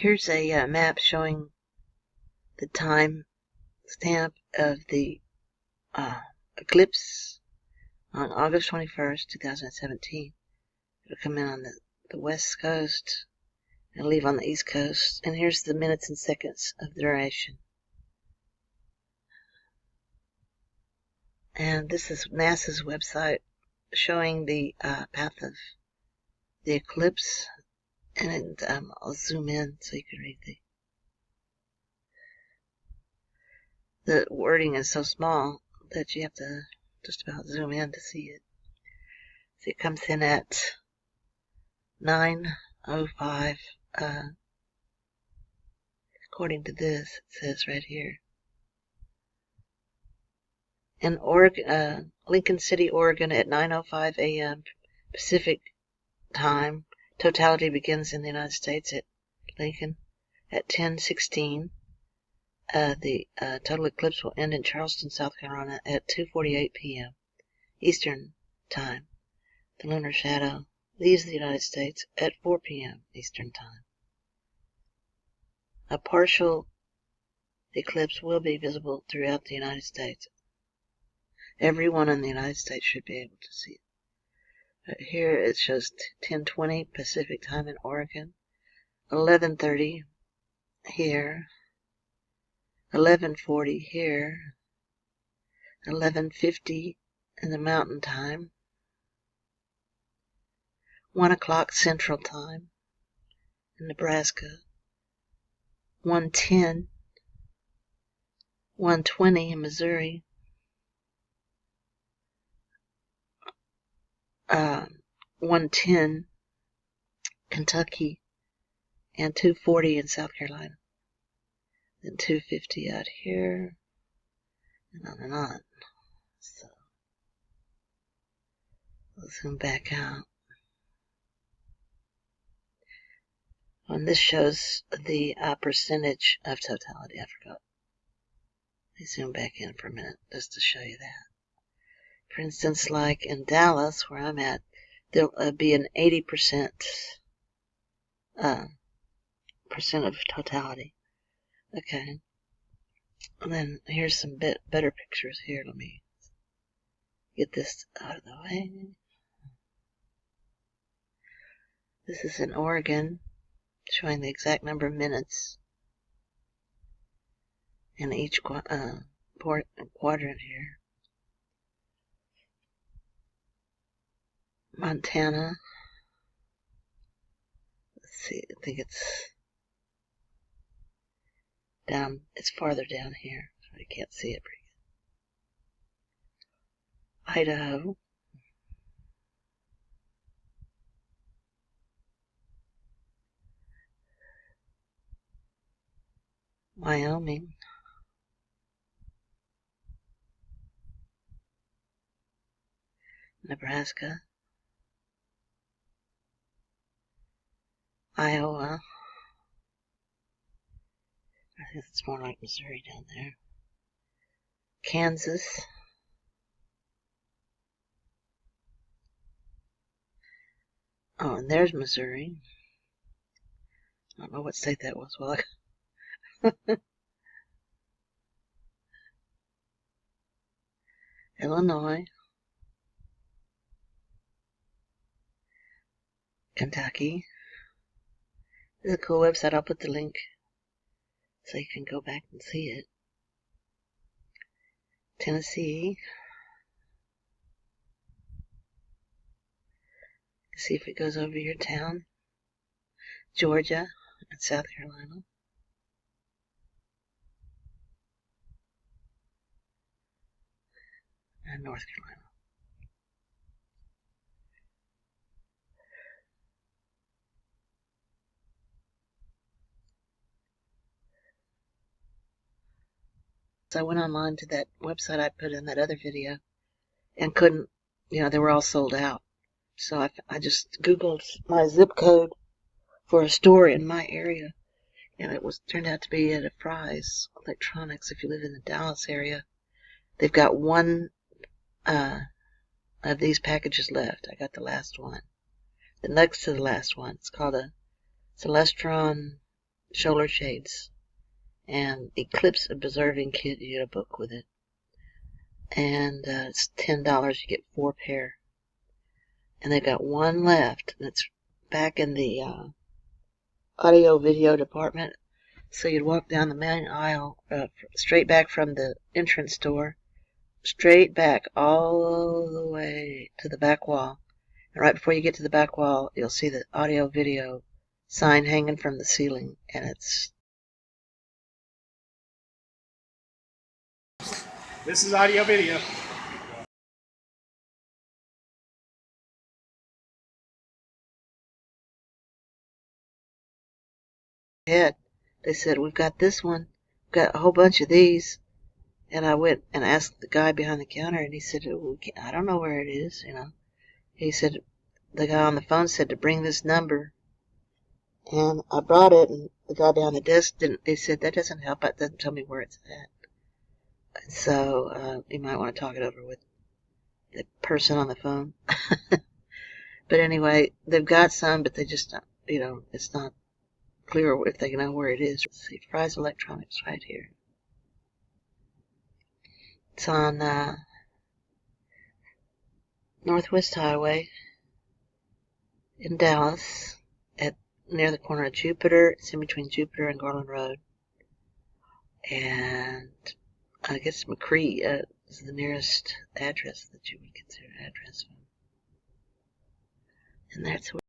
Here's a map showing the time stamp of the eclipse on August 21st, 2017. It'll come in on the west coast and leave on the east coast. And here's the minutes and seconds of duration. And this is NASA's website showing the path of the eclipse. And I'll zoom in so you can read the wording is so small that you have to just about zoom in to see it. So it comes in at 9:05. According to this, it says right here. In Oregon, Lincoln City, Oregon, at 9:05 a.m. Pacific time. Totality begins in the United States at Lincoln at 10:16. The total eclipse will end in Charleston, South Carolina at 2:48 p.m. Eastern Time. The lunar shadow leaves the United States at 4 p.m. Eastern Time. A partial eclipse will be visible throughout the United States. Everyone in the United States should be able to see it. Here it shows 10:20 Pacific Time in Oregon, 11:30 here, 11:40 here, 11:50 in the Mountain Time, 1 o'clock Central Time in Nebraska, 1:10, 1:20 in Missouri, 1:10 Kentucky, and 2:40 in South Carolina. Then 2:50 out here, and on and on. So we'll zoom back out. And this shows the percentage of totality. I forgot. Let me zoom back in for a minute just to show you that. For instance, like in Dallas, where I'm at, there'll be an 80% percent of totality. Okay. And then here's some better pictures here. Let me get this out of the way. This is in Oregon, showing the exact number of minutes in each quadrant here. Montana. Let's see, I think it's down, it's farther down here, so I can't see it pretty good. Idaho. Wyoming. Nebraska. Iowa. I think it's more like Missouri down there. Kansas. Oh, and there's Missouri. I don't know what state that was. Well, Illinois. Kentucky. This is a cool website. I'll put the link so you can go back and see it. Tennessee. See if it goes over your town. Georgia and South Carolina. And North Carolina. So I went online to that website I put in that other video and couldn't, they were all sold out. So I just Googled my zip code for a store in my area, and it turned out to be at a Fry's Electronics. If you live in the Dallas area, they've got one of these packages left. I got the last one. The next to the last one. It's called a Celestron shoulder shades. And Eclipse Observing Kit, you get a book with it. And it's $10, you get 4 pair. And they've got one left that's back in the audio video department. So you'd walk down the main aisle, straight back from the entrance door, straight back all the way to the back wall. And right before you get to the back wall, you'll see the audio video sign hanging from the ceiling. And it's... This is audio video. Head. They said, we've got this one, we've got a whole bunch of these. And I went and asked the guy behind the counter, and he said, I don't know where it is, He said, the guy on the phone said to bring this number. And I brought it, and the guy behind the desk didn't. He said, that doesn't help. It doesn't tell me where it's at. So you might want to talk it over with the person on the phone. But anyway, they've got some, but they just, it's not clear if they know where it is. Let's see, Fry's Electronics right here. It's on Northwest Highway in Dallas, near the corner of Jupiter. It's in between Jupiter and Garland Road. And I guess McCree is the nearest address that you would consider an address from. And that's where